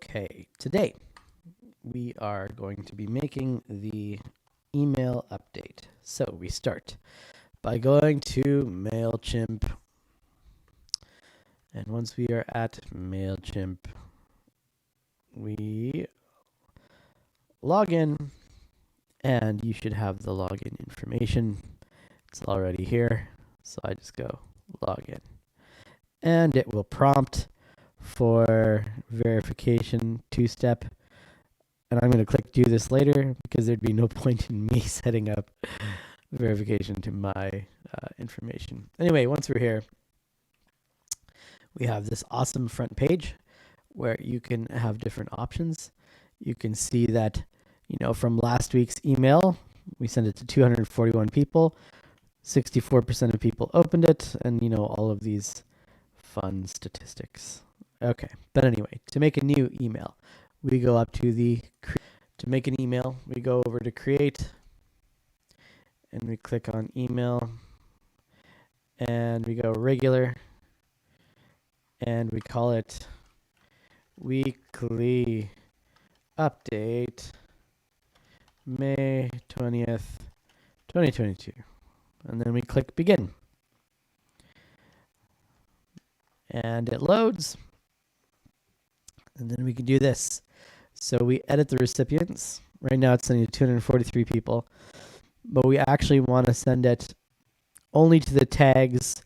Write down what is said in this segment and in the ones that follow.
Okay, today we are going to be making the email update. So we start by going to MailChimp. And once we are at MailChimp, we log in, and you should have the login information. It's already here, so I just go log in. And it will prompt for verification, two-step. And I'm going to click do this later because there'd be no point in me setting up verification to my information. Anyway, once we're here, we have this awesome front page where you can have different options. You can see that, from last week's email, we sent it to 241 people. 64% of people opened it, and, all of these fun statistics. Okay, but anyway, to make a new email, we go up to make an email, we go over to create, and we click on email, and we go regular, and we call it weekly update, May 20th, 2022. And then we click begin. And it loads. And then we can do this. So we edit the recipients. Right now it's sending to 243 people. But we actually want to send it only to the tags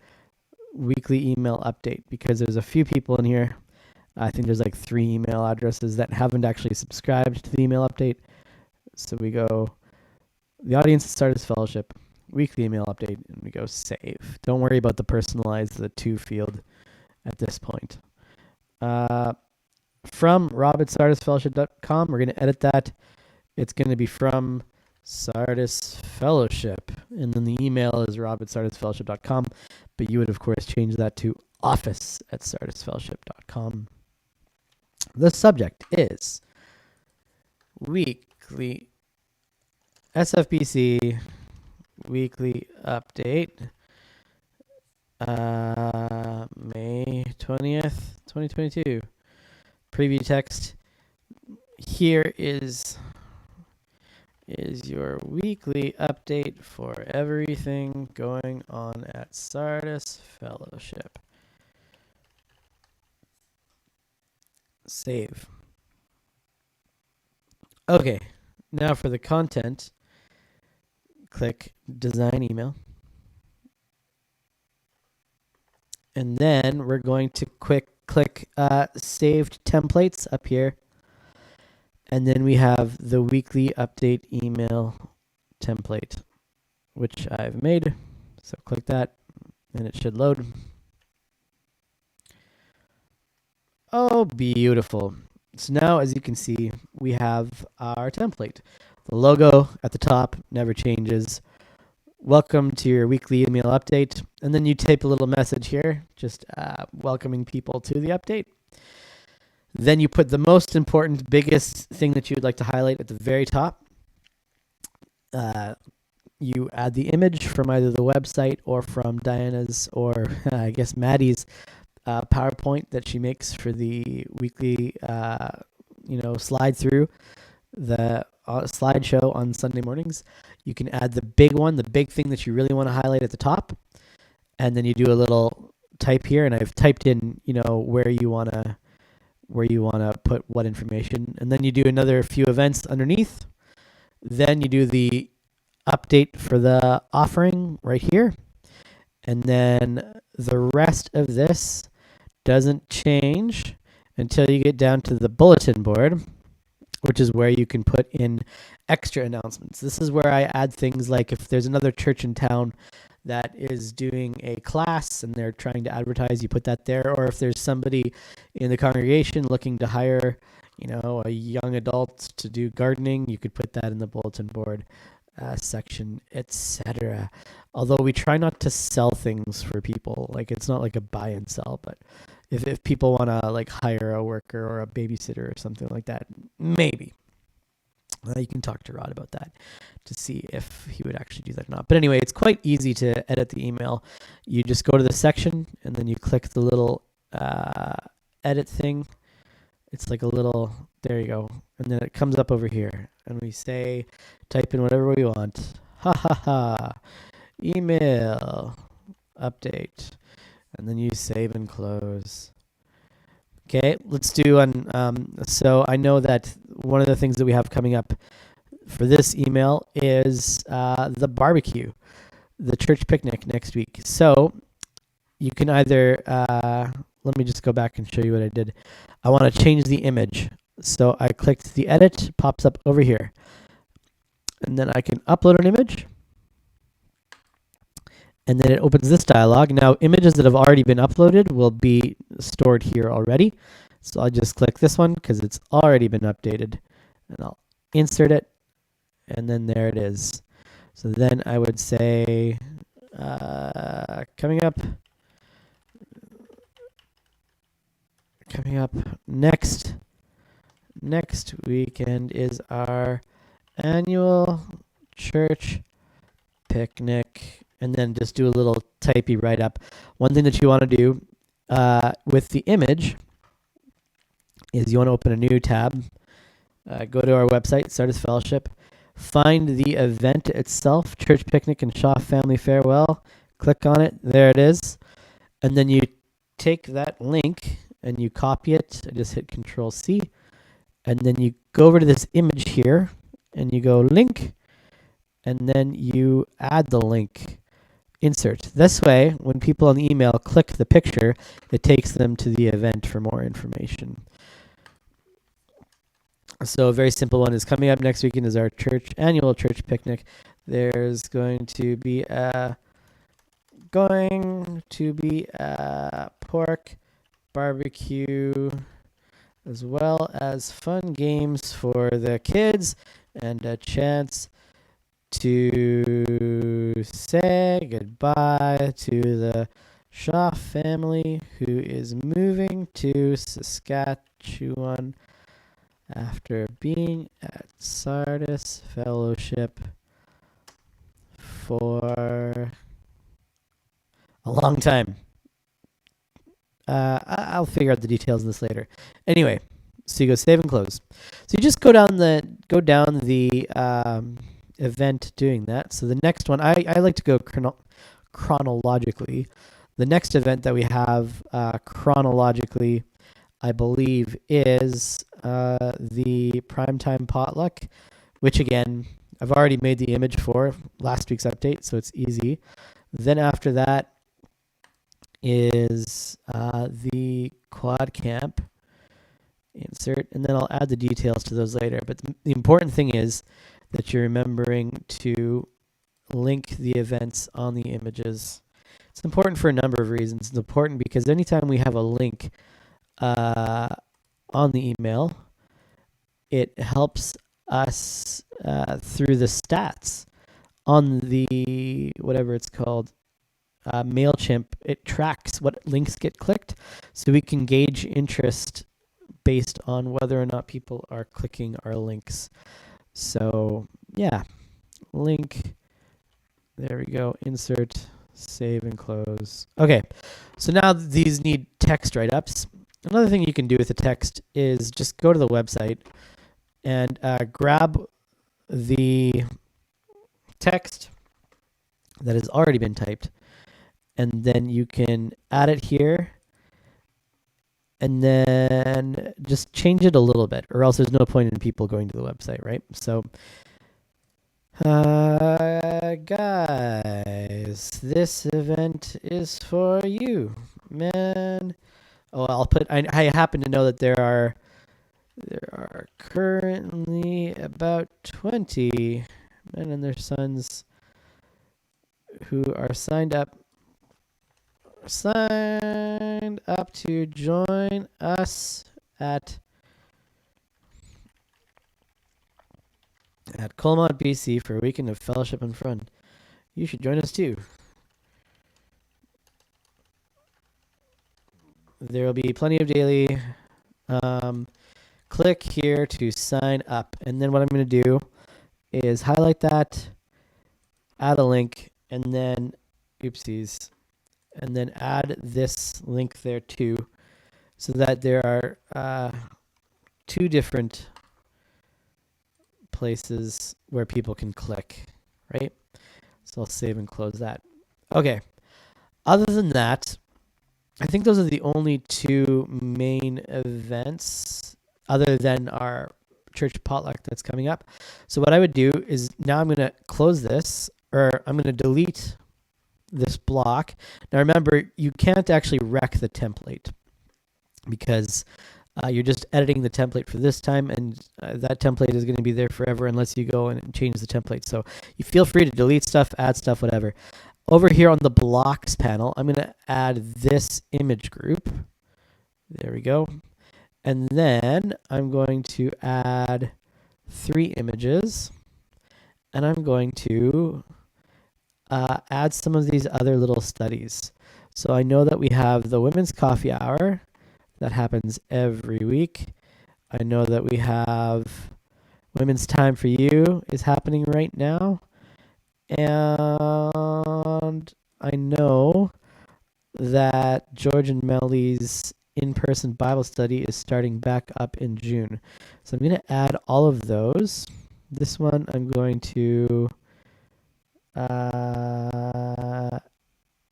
weekly email update, because there's a few people in here. I think there's like 3 email addresses that haven't actually subscribed to the email update. So we go, the audience at Sardis Fellowship, weekly email update, and we go save. Don't worry about the personalize the to field at this point. From rob@sardisfellowship.com, we're going to edit that. It's going to be from Sardis Fellowship, and then the email is rob@sardisfellowship.com, but you would of course change that to office@sardisfellowship.com. The subject is weekly SFBC weekly update, May 20th, 2022. Preview text. Here is your weekly update for everything going on at Sardis Fellowship. Save. Okay, now for the content, click design email. And then we're going to click saved templates up here. And then we have the weekly update email template, which I've made. So click that and it should load. Oh, beautiful. So now, as you can see, we have our template. The logo at the top never changes. Welcome to your weekly email update. And then you type a little message here, just welcoming people to the update. Then you put the most important, biggest thing that you would like to highlight at the very top. You add the image from either the website or from Diana's or I guess Maddie's PowerPoint that she makes for the weekly, slide through the slideshow on Sunday mornings. You can add the big one, the big thing that you really want to highlight at the top. And then you do a little type here, and I've typed in, where you want to put what information. And then you do another few events underneath. Then you do the update for the offering right here. And then the rest of this doesn't change until you get down to the bulletin board, which is where you can put in extra announcements. This is where I add things like if there's another church in town that is doing a class and they're trying to advertise, you put that there. Or if there's somebody in the congregation looking to hire, a young adult to do gardening, you could put that in the bulletin board section, etc. Although we try not to sell things for people. Like, it's not like a buy and sell, but if people want to like hire a worker or a babysitter or something like that, maybe. You can talk to Rod about that to see if he would actually do that or not. But anyway, it's quite easy to edit the email. You just go to the section and then you click the little edit thing It's like a little, there you go. And then it comes up over here. And we say, type in whatever we want. Ha ha ha. Email. Update. And then you save and close. Okay, let's do on. So I know that one of the things that we have coming up for this email is the barbecue, the church picnic next week. So you can either, let me just go back and show you what I did. I want to change the image. So I clicked the edit, pops up over here. And then I can upload an image. And then it opens this dialog. Now, images that have already been uploaded will be stored here already. So I'll just click this one because it's already been updated. And I'll insert it. And then there it is. So then I would say, coming up next weekend is our annual church picnic. And then just do a little typey write-up. One thing that you want to do with the image is you want to open a new tab. Go to our website, Start as Fellowship. Find the event itself, Church Picnic and Shaw Family Farewell. Click on it. There it is. And then you take that link and you copy it. I just hit Control-C. And then you go over to this image here and you go link. And then you add the link. Insert. This way, when people on the email click the picture, it takes them to the event for more information. So a very simple one is coming up next weekend is our annual church picnic. There's going to be a pork barbecue as well as fun games for the kids and a chance to say goodbye to the Shaw family who is moving to Saskatchewan after being at Sardis Fellowship for a long time. I'll figure out the details of this later. Anyway, so you go save and close. So you just go down the event doing that. So the next one, I like to go chronologically. The next event that we have chronologically, I believe, is the primetime potluck, which again, I've already made the image for last week's update, so it's easy. Then after that is the quad camp. Insert, and then I'll add the details to those later. But the important thing is that you're remembering to link the events on the images. It's important for a number of reasons. It's important because anytime we have a link on the email, it helps us through the stats on the, whatever it's called, MailChimp. It tracks what links get clicked, so we can gauge interest based on whether or not people are clicking our links. So yeah, link, there we go, insert, save and close. Okay, so now these need text write-ups. Another thing you can do with the text is just go to the website and grab the text that has already been typed, and then you can add it here and then just change it a little bit, or else there's no point in people going to the website, right? So, guys, this event is for you, man. Oh, I'll put, I happen to know that there are currently about 20 men and their sons who are signed up to join us at Colmont, BC for a weekend of fellowship and fun. You should join us too. There will be plenty of daily. Click here to sign up, and then what I'm going to do is highlight that, add a link, and then oopsies, and then add this link there too, so that there are two different places where people can click, right? So I'll save and close that. Okay. Other than that, I think those are the only two main events other than our church potluck that's coming up. So what I would do is now I'm going to close this, or I'm going to delete this block. Now remember, you can't actually wreck the template because you're just editing the template for this time, and that template is going to be there forever unless you go and change the template. So you feel free to delete stuff, add stuff, whatever. Over here on the blocks panel, I'm going to add this image group. There we go. And then I'm going to add 3 images. And I'm going to add some of these other little studies. So I know that we have the Women's Coffee Hour that happens every week. I know that we have Women's Time for You is happening right now. And I know that George and Melly's in-person Bible study is starting back up in June. So I'm going to add all of those. This one I'm going to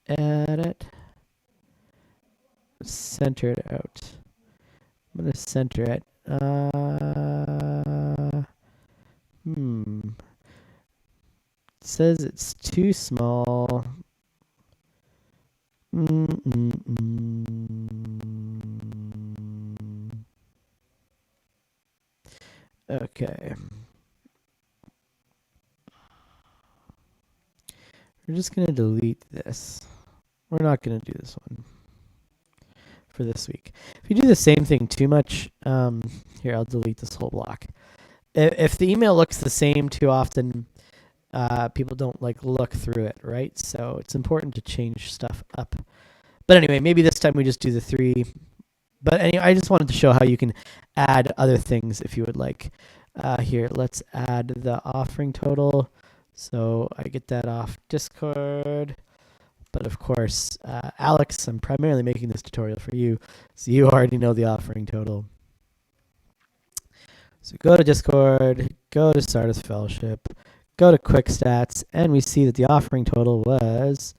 edit, center it out. I'm going to center it. It says it's too small. Okay. We're just going to delete this. We're not going to do this one for this week. If you do the same thing too much, here, I'll delete this whole block. If the email looks the same too often, people don't look through it, right? So it's important to change stuff up. But anyway, maybe this time we just do the 3. But anyway, I just wanted to show how you can add other things if you would like. Here, let's add the offering total. So I get that off Discord. But of course, Alex, I'm primarily making this tutorial for you, so you already know the offering total. So go to Discord, go to Sardis Fellowship, go to Quick Stats, and we see that the offering total was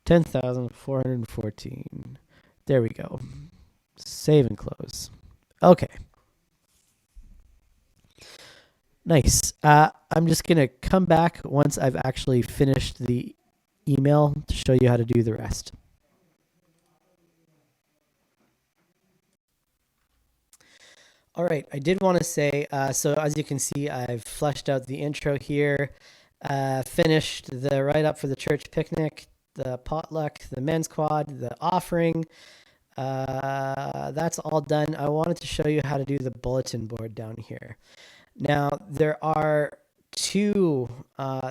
10,414. There we go. Save and close. Okay. Nice. I'm just going to come back once I've actually finished the email to show you how to do the rest. All right, I did want to say, so as you can see, I've fleshed out the intro here, finished the write-up for the church picnic, the potluck, the men's quad, the offering. That's all done. I wanted to show you how to do the bulletin board down here. Now, there are 2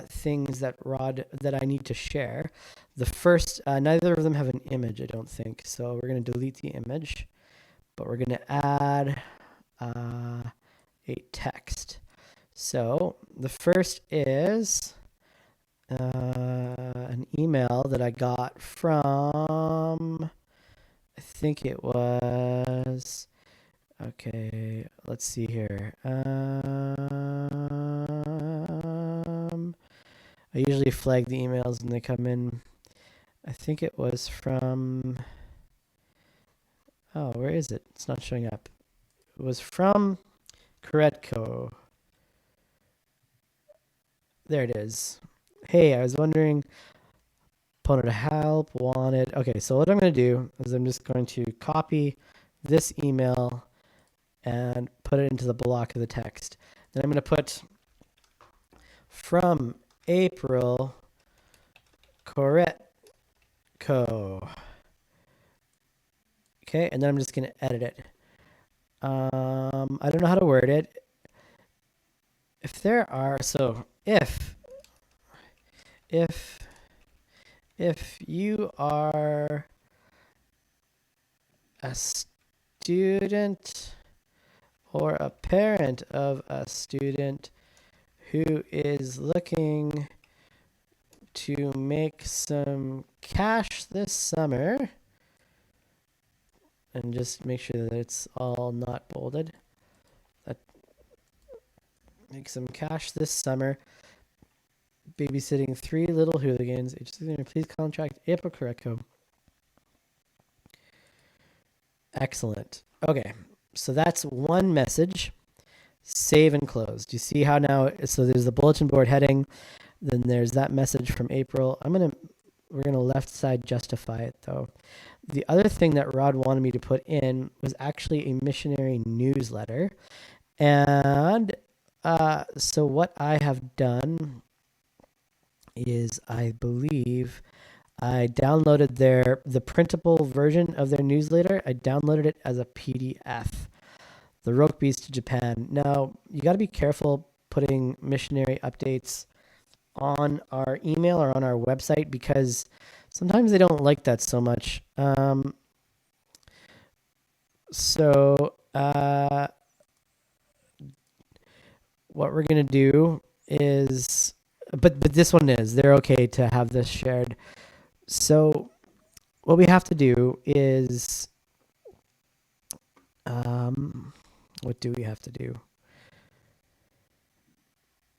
things that I need to share. The first, neither of them have an image, I don't think, so we're going to delete the image, but we're going to add a text. So the first is an email that I got from, I think it was, okay, let's see here. I usually flag the emails when they come in. I think it was from, oh, where is it? It's not showing up. It was from Koretko. There it is. Hey, I was wondering, opponent to help, wanted. Okay, so what I'm going to do is I'm just going to copy this email and put it into the block of the text. Then I'm going to put from April Koretko. Okay, and then I'm just going to edit it. I don't know how to word it. If there are, so if you are a student or a parent of a student who is looking to make some cash this summer, and just make sure that it's all not bolded. Make some cash this summer. Babysitting 3 little hooligans. Please contact April Correcco. Excellent. Okay, so that's one message. Save and close. Do you see how now? So there's the bulletin board heading. Then there's that message from April. We're gonna left side justify it though. The other thing that Rod wanted me to put in was actually a missionary newsletter, and so what I have done is I believe I downloaded the printable version of their newsletter. I downloaded it as a PDF. The Rokebees to Japan. Now, you got to be careful putting missionary updates on our email or on our website because sometimes they don't like that so much. What we're going to do is, but this one is, they're okay to have this shared. So what we have to do is, what do we have to do?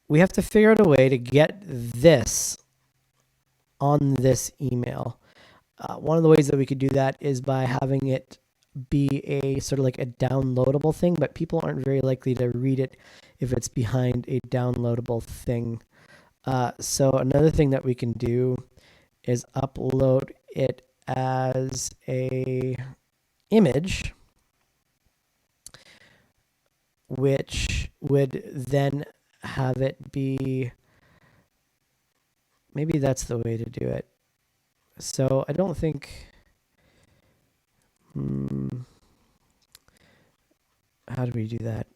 We have to figure out a way to get this on this email. One of the ways that we could do that is by having it be a sort of like a downloadable thing, but people aren't very likely to read it if it's behind a downloadable thing. So another thing that we can do is upload it as a image, which would then have it be, maybe that's the way to do it. So I don't think, how do we do that?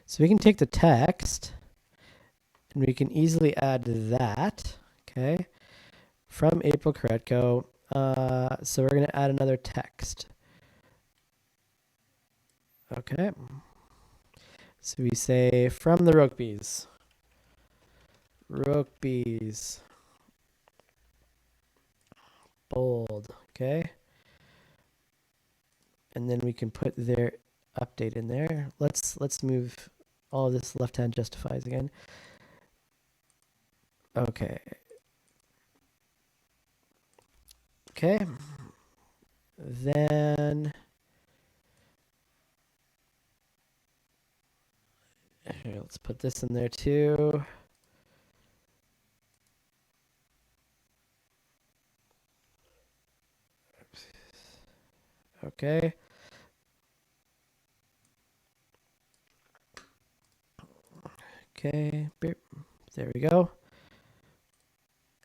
So we can take the text and we can easily add that, okay, from April Koretko. So we're going to add another text. Okay. So we say from the Rokebees. Rokebees. Bold. Okay. And then we can put their update in there. Let's move all of this left hand justifies again. Okay. Okay. Then here, let's put this in there too. Okay. Okay. There we go.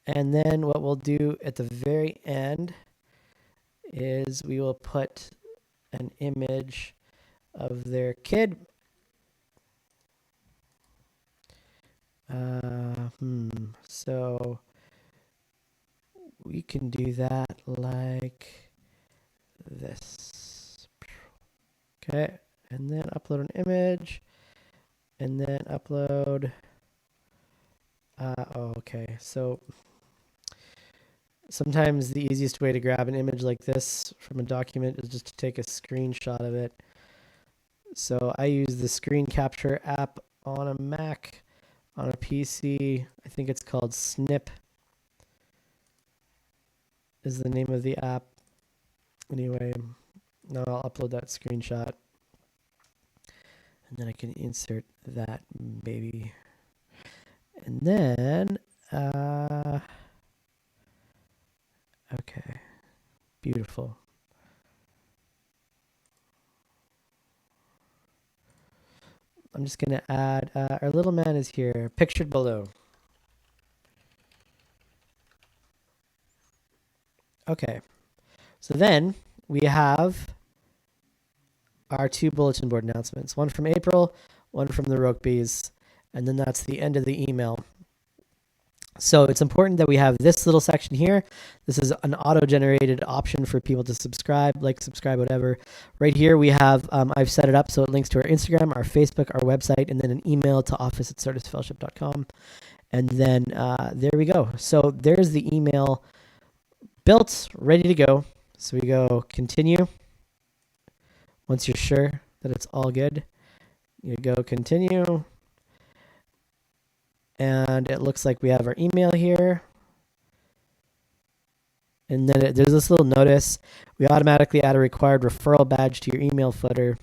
And then what we'll do at the very end is we will put an image of their kid. So we can do that like this. Okay, and then upload an image, and then upload. Okay, so sometimes the easiest way to grab an image like this from a document is just to take a screenshot of it. So I use the screen capture app on a Mac, on a PC. I think it's called Snip is the name of the app. Anyway, now I'll upload that screenshot. And then I can insert that baby. And then, okay, beautiful. I'm just going to add, our little man is here, pictured below. Okay, so then we have our 2 bulletin board announcements, one from April, one from the Rokebees, and then that's the end of the email. So it's important that we have this little section here. This is an auto-generated option for people to subscribe, like, subscribe, whatever. Right here we have, I've set it up so it links to our Instagram, our Facebook, our website, and then an email to office@sardisfellowship.com. And then there we go. So there's the email built, ready to go. So we go continue. Once you're sure that it's all good, You go continue. And it looks like we have our email here. And then there's this little notice. We automatically add a required referral badge to your email footer.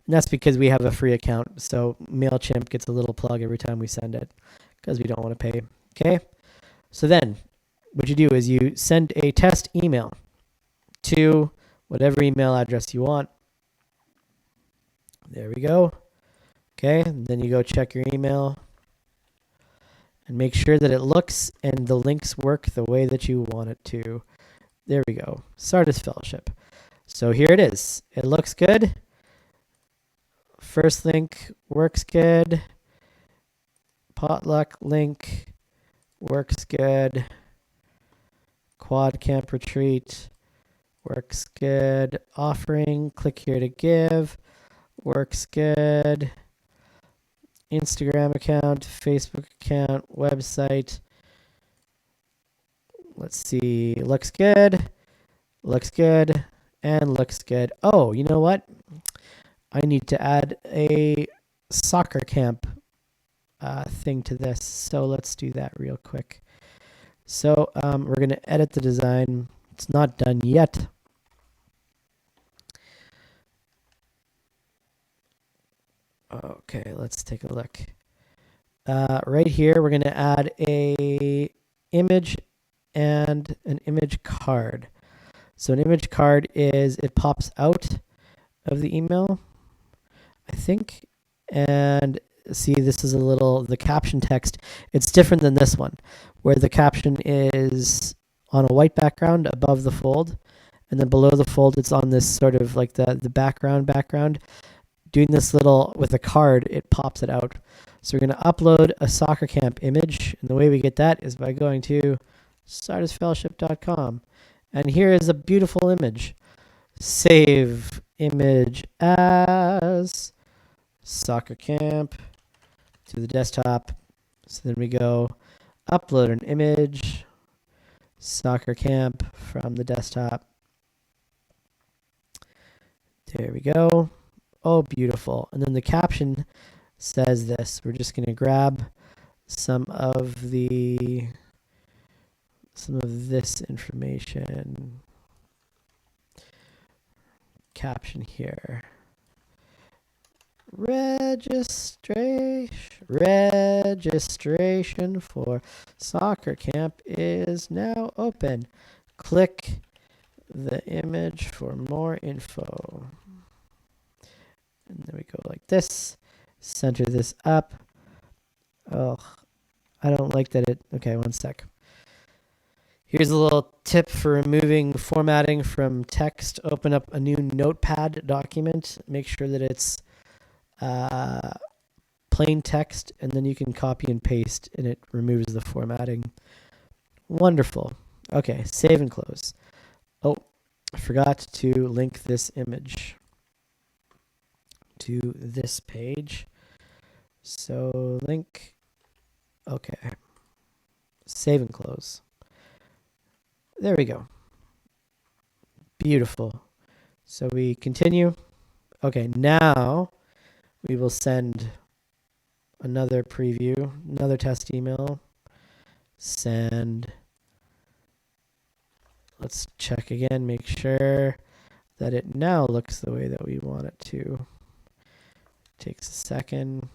And that's because we have a free account. So MailChimp gets a little plug every time we send it because we don't want to pay. Okay. So then what you do is you send a test email to whatever email address you want. There we go. Okay. And then you go check your email and make sure that it looks and the links work the way that you want it to. There we go. Sardis Fellowship. So here it is. It looks good. First link works good. Potluck link works good. Quad Camp Retreat works good. Offering, click here to give, works good. Instagram account, Facebook account, website. Let's see. Looks good. Looks good. And looks good. Oh, you know what? I need to add a soccer camp thing to this. So let's do that real quick. So we're going to edit the design. It's not done yet. Okay, let's take a look. Right here, we're going to add a image and an image card. So an image card is, it pops out of the email, I think. And see, this is a little, the caption text, it's different than this one, where the caption is on a white background above the fold. And then below the fold, it's on this sort of like the background. Doing this little with a card, it pops it out. So we're going to upload a soccer camp image. And the way we get that is by going to sardisfellowship.com. And here is a beautiful image. Save image as soccer camp to the desktop. So then we go upload an image, soccer camp from the desktop. There we go. Oh, beautiful. And then the caption says this. We're just going to grab some of this information. Caption here. Registration for soccer camp is now open. Click the image for more info. And then we go like this. Center this up. Oh, I don't like that it... Okay, one sec. Here's a little tip for removing formatting from text. Open up a new notepad document. Make sure that it's plain text, and then you can copy and paste, and it removes the formatting. Wonderful. Okay, save and close. Oh, I forgot to link this image to this page. So link. Okay. Save and close. There we go. Beautiful. So we continue. Okay, now we will send another preview, another test email. Send. Let's check again, make sure that it now looks the way that we want it to. Takes a second.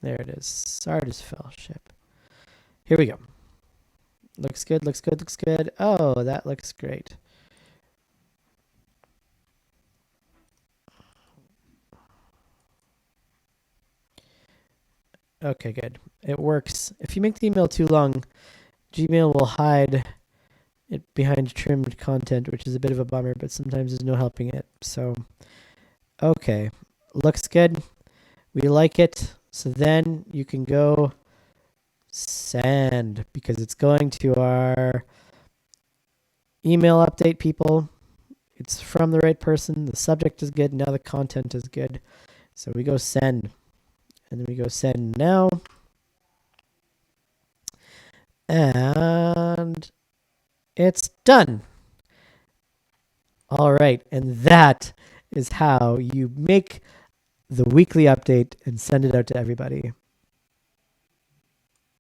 There it is. Sardis Fellowship. Here we go. Looks good, looks good, looks good. Oh, that looks great. Okay, good. It works. If you make the email too long, Gmail will hide it behind trimmed content, which is a bit of a bummer, but sometimes there's no helping it. So, okay. Looks good. We like it. So then you can go send, because it's going to our email update people. It's from the right person. The subject is good. Now the content is good. So we go send. And then we go send now. And it's done. All right. And that is how you make the weekly update and send it out to everybody.